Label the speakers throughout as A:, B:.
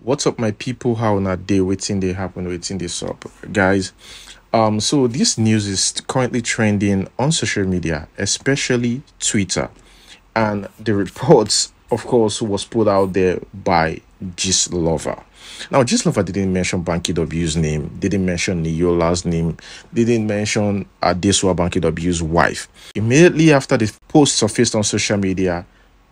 A: What's up, my people? How on a day waiting they happen, waiting this up, guys. So this news is currently trending on social media, especially Twitter, and the reports, of course, was put out there by Gistlover. Now, Gistlover didn't mention Banky W's name, didn't mention Niola's name, didn't mention Adesuwa, Banky W's wife. Immediately after the post surfaced on social media,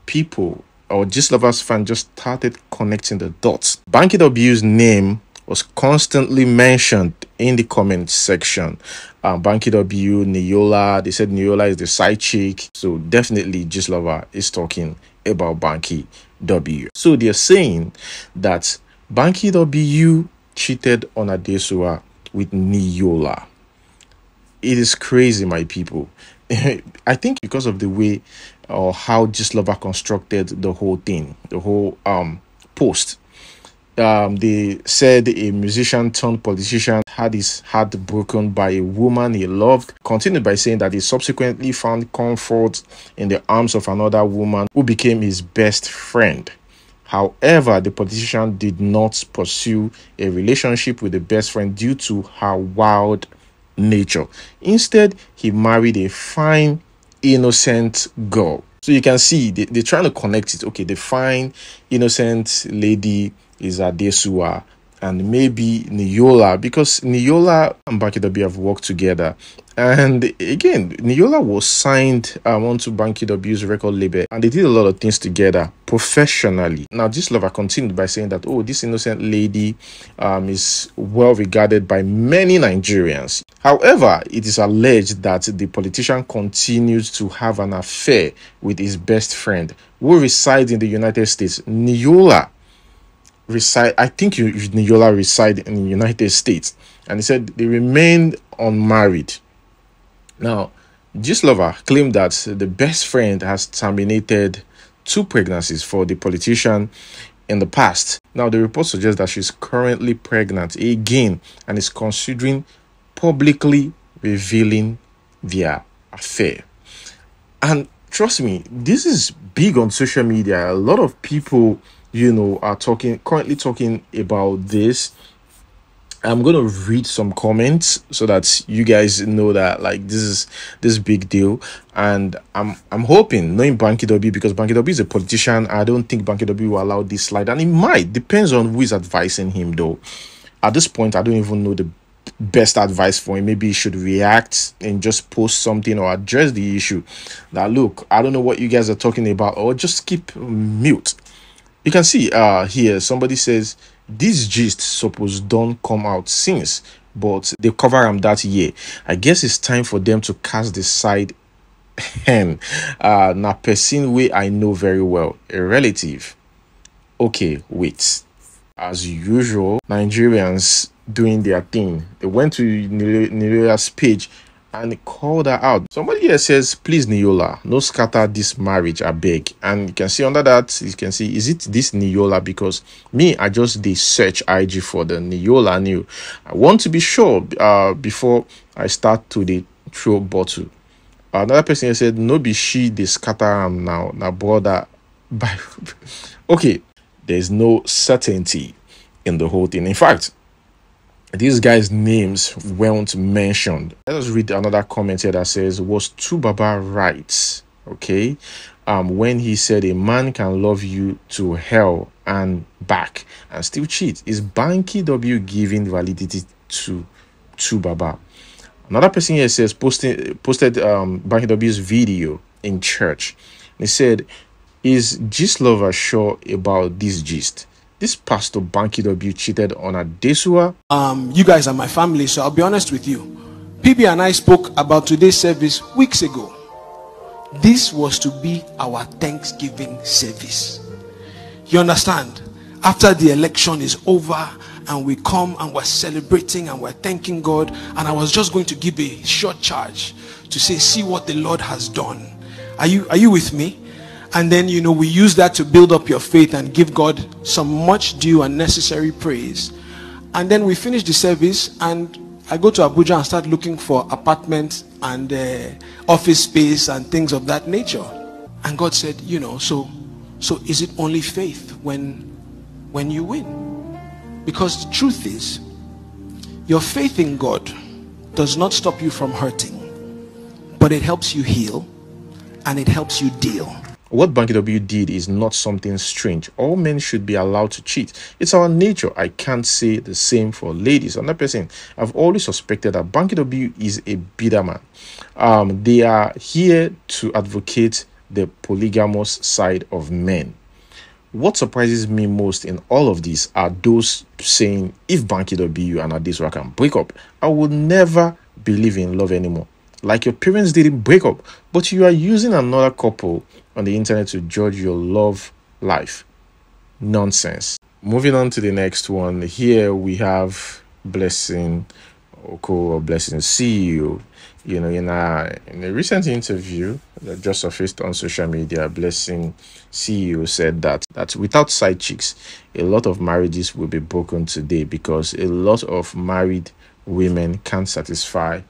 A: people or Gistlover's fans just started connecting the dots. Banky W's name was constantly mentioned in the comment section. Banky W, Niola, they said Niola is the side chick. So definitely Gistlover is talking about Banky W. So they're saying that Banky W cheated on Adesuwa with Niola. It is crazy, my people. I think because of the way or how Gistlover constructed the whole thing, the whole post. They said a musician turned politician had his heart broken by a woman he loved. Continued by saying that he subsequently found comfort in the arms of another woman who became his best friend. However, the politician did not pursue a relationship with the best friend due to her wild nature. Instead, he married a fine, innocent girl. So you can see they're trying to connect it. Okay, the fine, innocent lady is Adesuwa and maybe Niola, because Niola and Banky W have worked together. And again, Niola was signed onto Banky W's record label, and they did a lot of things together professionally. Now, Gistlover continued by saying that, oh, this innocent lady is well regarded by many Nigerians. However, it is alleged that the politician continues to have an affair with his best friend who resides in the United States. Niola Niola reside in the United States, and he said they remained unmarried. Now, Gistlover claimed that the best friend has terminated 2 pregnancies for the politician in the past. Now, the report suggests that she's currently pregnant again and is considering publicly revealing their affair. And trust me, this is big on social media. A lot of people, are currently talking about this. I'm going to read some comments so that you guys know that this is big deal. And I'm hoping, knowing Banky W, because Banky W is a politician, I don't think Banky W will allow this slide. And it might, depends on who is advising him though. At this point, I don't even know the best advice for him. Maybe he should react and just post something or address the issue. That, look, I don't know what you guys are talking about, or just keep mute. You can see here, somebody says, this gist suppose don't come out since, but they cover them that year. I guess it's time for them to cast the side hen. Na person way I know very well, a relative. Okay, wait. As usual, Nigerians doing their thing. They went to Niola's page and called her out. Somebody here says, please Niola, no scatter this marriage, I beg. And you can see under that, you can see, is it this Niola? Because me, I just did search IG for the Niola new. I want to be sure before I start to the throw bottle. Another person here said, no be she, they scatter am now brother. By okay, there's no certainty in the whole thing. In fact, these guys' names weren't mentioned. Let us read another comment here that says, was Tubaba right? Okay. When he said a man can love you to hell and back and still cheat. Is Banky W giving validity to Tubaba? Another person here says posted Banky W's video in church. He said, is Gistlover sure about this gist? This pastor Banky W cheated on Adesuwa.
B: You guys are my family, so I'll be honest with you. PB and I spoke about today's service weeks ago. This was to be our Thanksgiving service. You understand? After the election is over and we come and we're celebrating and we're thanking God, and I was just going to give a short charge to say, see what the Lord has done. Are you with me? And then, we use that to build up your faith and give God some much due and necessary praise. And then we finish the service and I go to Abuja and start looking for apartments and office space and things of that nature. And God said, so is it only faith when you win? Because the truth is, your faith in God does not stop you from hurting, but it helps you heal and it helps you deal.
A: What Banky W did is not something strange. All men should be allowed to cheat. It's our nature. I can't say the same for ladies. Another person, I've always suspected that Banky W is a bitter man. They are here to advocate the polygamous side of men. What surprises me most in all of this are those saying, if Banky W and Adesuwa can break up, I would never believe in love anymore. Like your parents didn't break up, but you are using another couple on the internet to judge your love life. Nonsense. Moving on to the next one. Here we have Blessing Oko, or Blessing CEO. You know, in a recent interview that just surfaced on social media, Blessing CEO said that without side chicks, a lot of marriages will be broken today because a lot of married women can't satisfy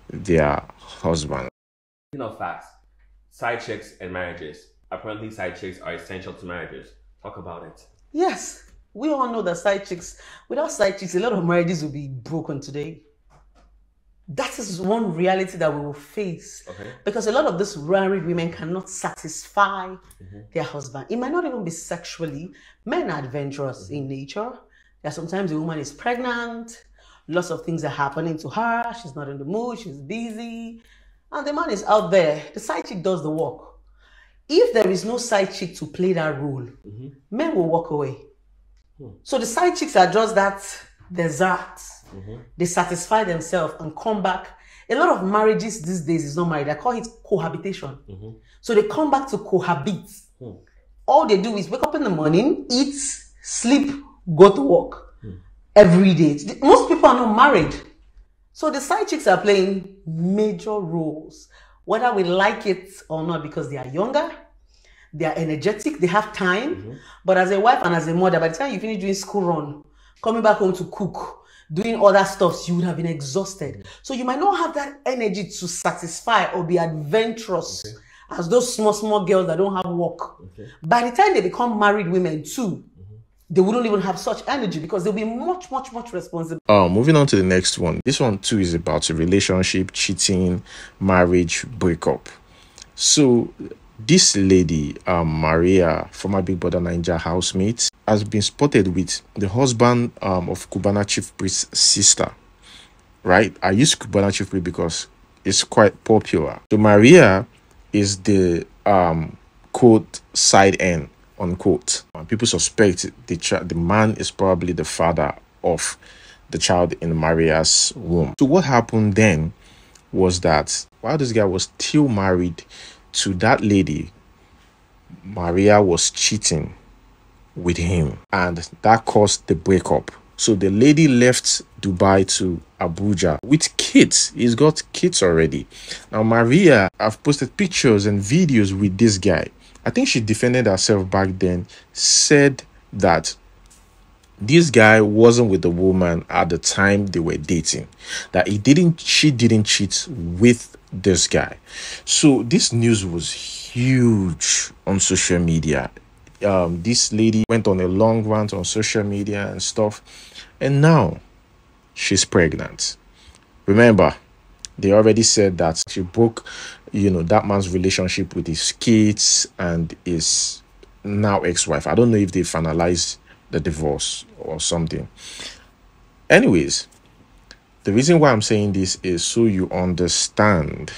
A: their husband.
C: Speaking of facts, side chicks and marriages. Apparently, side chicks are essential to marriages. Talk about it.
D: Yes, we all know that side chicks, without side chicks, a lot of marriages will be broken today. That is one reality that we will face. Okay. Because a lot of these married women cannot satisfy their husband. It might not even be sexually. Men are adventurous in nature. That sometimes a woman is pregnant, lots of things are happening to her, she's not in the mood, she's busy, and the man is out there. The side chick does the work. If there is no side chick to play that role, men will walk away. So the side chicks are just that dessert. They satisfy themselves and come back. A lot of marriages these days is not married. I call it cohabitation. So they come back to cohabit. All they do is wake up in the morning, eat, sleep, go to work every day. Most people are not married. So the side chicks are playing major roles, whether we like it or not, because they are younger, they are energetic, they have time. But as a wife and as a mother, by the time you finish doing school run, coming back home to cook, doing other stuff, you would have been exhausted. So you might not have that energy to satisfy or be adventurous as those small girls that don't have work. By the time they become married women too, they wouldn't even have such energy because they'll be much responsible.
A: Moving on to the next one. This one too is about a relationship, cheating, marriage, breakup. So this lady, Maria, former Big Brother Naija housemate, has been spotted with the husband of Cubana Chief Priest's sister. Right? I use Cubana Chief Priest because it's quite popular. So Maria is the quote side end, unquote. People suspect the man is probably the father of the child in Maria's womb. So what happened then was that while this guy was still married to that lady, Maria was cheating with him, and that caused the breakup. So the lady left Dubai to Abuja with kids. He's got kids already. Now Maria, I've posted pictures and videos with this guy. I think she defended herself back then, said that this guy wasn't with the woman at the time they were dating, that she didn't cheat with this guy. So this news was huge on social media. This lady went on a long rant on social media and stuff, and now she's pregnant. Remember, they already said that she broke, that man's relationship with his kids and his now ex-wife. I don't know if they finalized the divorce or something. Anyways, the reason why I'm saying this is so you understand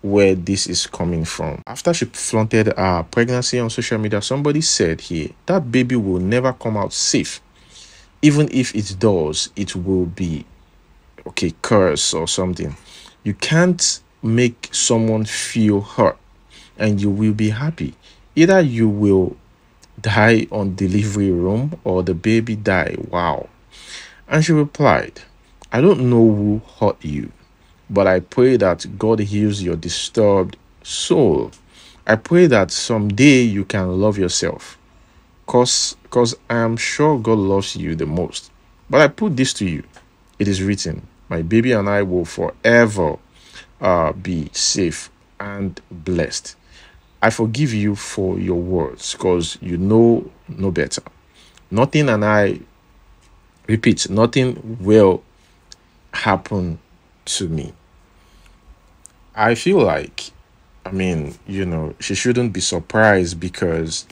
A: where this is coming from. After she flaunted her pregnancy on social media, somebody said here that baby will never come out safe. Even if it does, it will be curse or something. You can't make someone feel hurt and you will be happy. Either you will die on delivery room or the baby die. Wow. And she replied, I don't know who hurt you, but I pray that God heals your disturbed soul. I pray that someday you can love yourself, cause I am sure God loves you the most. But I put this to you. It is written, my baby and I will forever be safe and blessed. I forgive you for your words, because you know no better. Nothing and I Repeat, nothing will happen to me. I feel like, I mean, she shouldn't be surprised because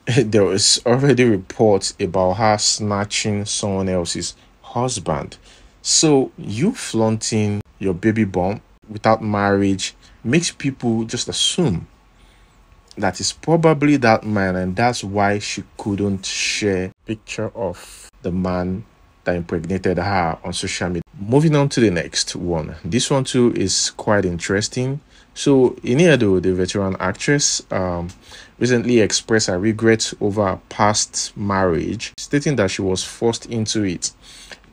A: there was already reports about her snatching someone else's husband. So you flaunting your baby bump without marriage makes people just assume that it's probably that man, and that's why she couldn't share picture of the man that impregnated her on social media. Moving on to the next one. This one too is quite interesting. So Iniedo, the veteran actress, recently expressed her regrets over her past marriage, stating that she was forced into it.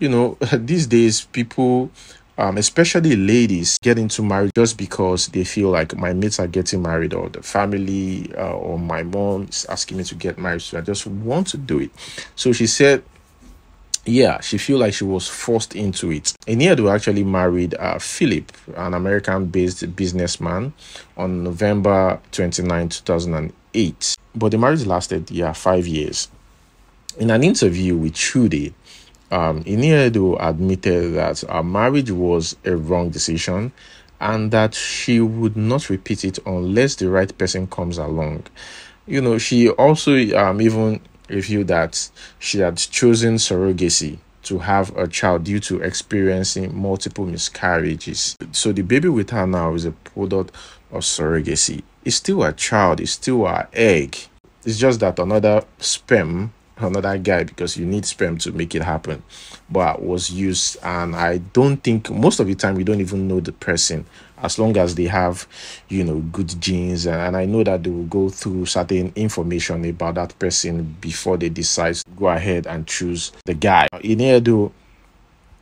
A: These days people, especially ladies, get into marriage just because they feel like my mates are getting married, or the family, or my mom is asking me to get married, so I just want to do it. So she said, yeah, she feel like she was forced into it. Iniedo actually married Philip, an American-based businessman, on November 29, 2008. But the marriage lasted 5 years. In an interview with Chude, Iniedo admitted that her marriage was a wrong decision and that she would not repeat it unless the right person comes along. She also even revealed that she had chosen surrogacy to have a child due to experiencing multiple miscarriages. So the baby with her now is a product of surrogacy. It's still a child, it's still her egg. It's just that another guy, because you need sperm to make it happen, but was used. And I don't think, most of the time, we don't even know the person, as long as they have good genes, and I know that they will go through certain information about that person before they decide to go ahead and choose the guy. Iniedo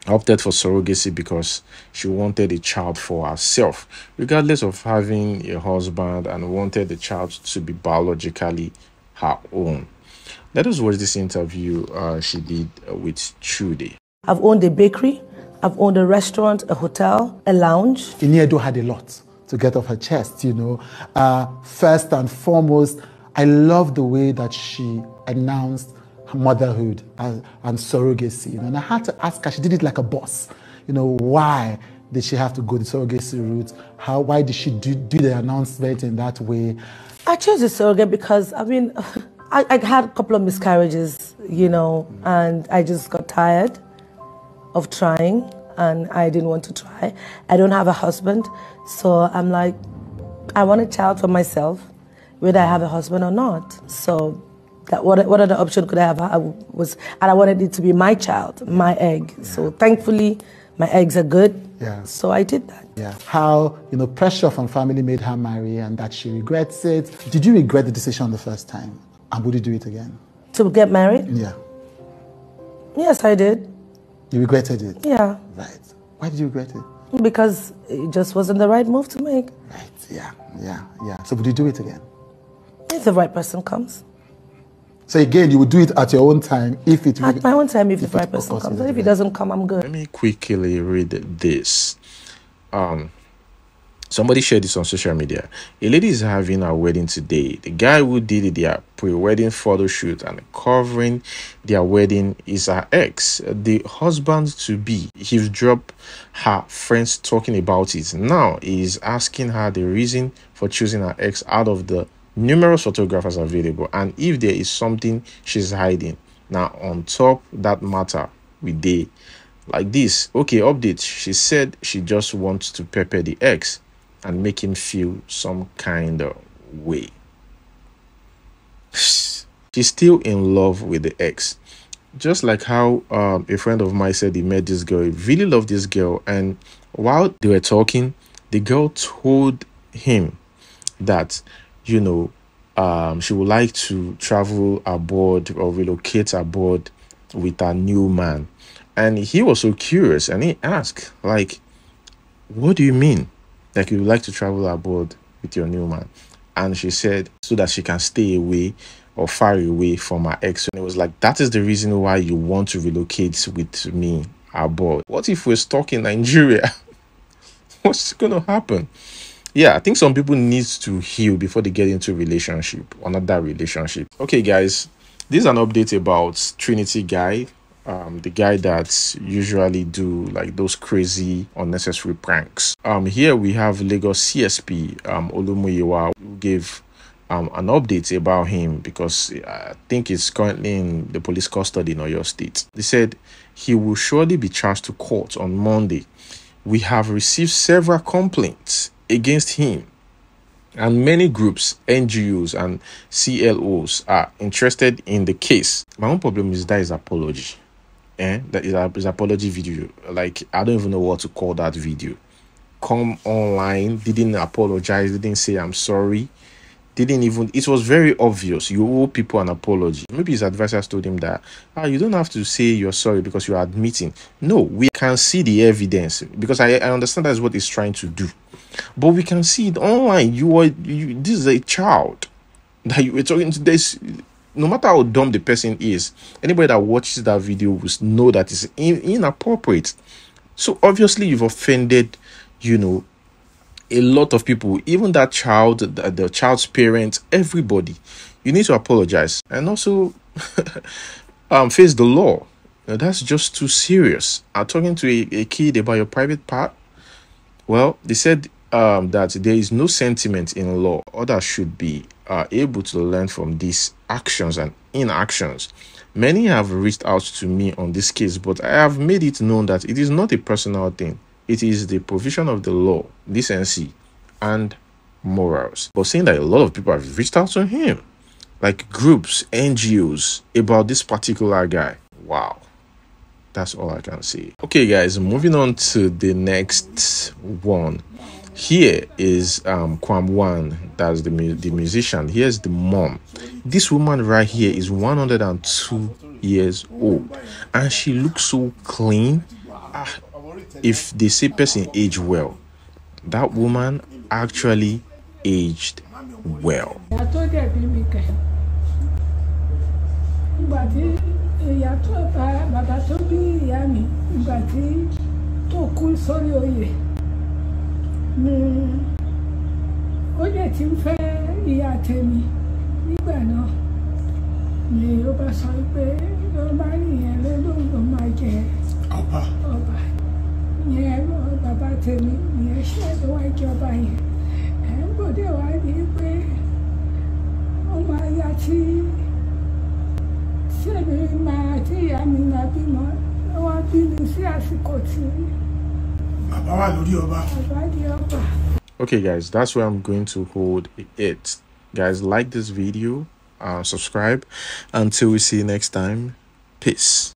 A: opted for surrogacy because she wanted a child for herself, regardless of having a husband, and wanted the child to be biologically her own. Let us watch this interview she did with Chude.
E: I've owned a bakery, I've owned a restaurant, a hotel, a lounge.
F: Iniedo had a lot to get off her chest, First and foremost, I love the way that she announced her motherhood and surrogacy. And I had to ask her, she did it like a boss. Why did she have to go the surrogacy route? Why did she do the announcement in that way?
E: I chose the surrogate because, I had a couple of miscarriages, and I just got tired of trying, and I didn't want to try. I don't have a husband, so I'm like, I want a child for myself, whether I have a husband or not. So what other option could I have? And I wanted it to be my child, my egg. Yeah. So thankfully, my eggs are good. Yeah. So I did that.
F: Yeah. How, pressure from family made her marry, and that she regrets it. Did you regret the decision the first time? And would you do it again?
E: To get married?
F: Yeah.
E: Yes, I did.
F: You regretted it?
E: Yeah.
F: Right. Why did you regret it?
E: Because it just wasn't the right move to make.
F: Right, yeah. So would you do it again?
E: If the right person comes.
F: So again, you would do it at your own time if it...
E: At my own time, if the right person comes. If it doesn't come, I'm good.
A: Let me quickly read this. Somebody shared this on social media. A lady is having her wedding today. The guy who did their pre-wedding photo shoot and covering their wedding is her ex. The husband-to-be, he's dropped her friends talking about it. Now he is asking her the reason for choosing her ex out of the numerous photographers available, and if there is something she's hiding. Now on top that matter, we dey like this. Okay, update. She said she just wants to pepper the ex and make him feel some kind of way. She's still in love with the ex. Just like how a friend of mine said he met this girl, he really loved this girl, and while they were talking, the girl told him that, she would like to travel abroad or relocate abroad with her new man. And he was so curious, and he asked, like, what do you mean? Like, you would like to travel abroad with your new man? And she said, so that she can stay away or far away from her ex. And it was like, that is the reason why you want to relocate with me abroad. What if we're stuck in Nigeria? What's going to happen? Yeah, I think some people need to heal before they get into a relationship, another relationship. Okay, guys, this is an update about Trinity Guy. the guy that usually do like those crazy unnecessary pranks. Here we have Lagos CSP Olumuyiwa, who gave an update about him because I think he's currently in the police custody in Oyo State. They said he will surely be charged to court on Monday. We have received several complaints against him, and many groups, NGOs and CLOs are interested in the case. My own problem is that his apology. That is his apology video. Like, I don't even know what to call that video. Come online, didn't apologize, didn't say I'm sorry. Didn't even, it was very obvious. You owe people an apology. Maybe his advisors told him that you don't have to say you're sorry because you're admitting. No, we can see the evidence, because I understand that's what he's trying to do, but we can see it online. This is a child that you were talking to. This, no matter how dumb the person is, anybody that watches that video will know that it's inappropriate. So obviously you've offended, a lot of people, even that child, the child's parents, everybody. You need to apologize and also face the law. Now, that's just too serious. I'm talking to a kid about your private part. Well, they said that there is no sentiment in law. Others should be able to learn from these actions and inactions. Many have reached out to me on this case, but I have made it known that it is not a personal thing. It is the provision of the law, decency, and morals. But saying that a lot of people have reached out to him, like groups, NGOs, about this particular guy. Wow. That's all I can say. Okay, guys, moving on to the next one. Here is Kwamwan, that's the musician. Here's the mom. This woman right here is 102 years old, and she looks so clean. If they say person age well, that woman actually aged well.
G: Bàbá tèmi ìyẹn ṣe tó wá ìjọba yẹn ń gbọ́dọ̀ wá ní pé ọmọ aya tí èmi máa tí ìyá mi máa bímọ wá bínú sí àsìkò tí bàbá wà lórí ọba. Bàbá di ọba.
A: Okay, guys, that's where I'm going to hold it. Guys, like this video, subscribe. Until we see you next time, peace.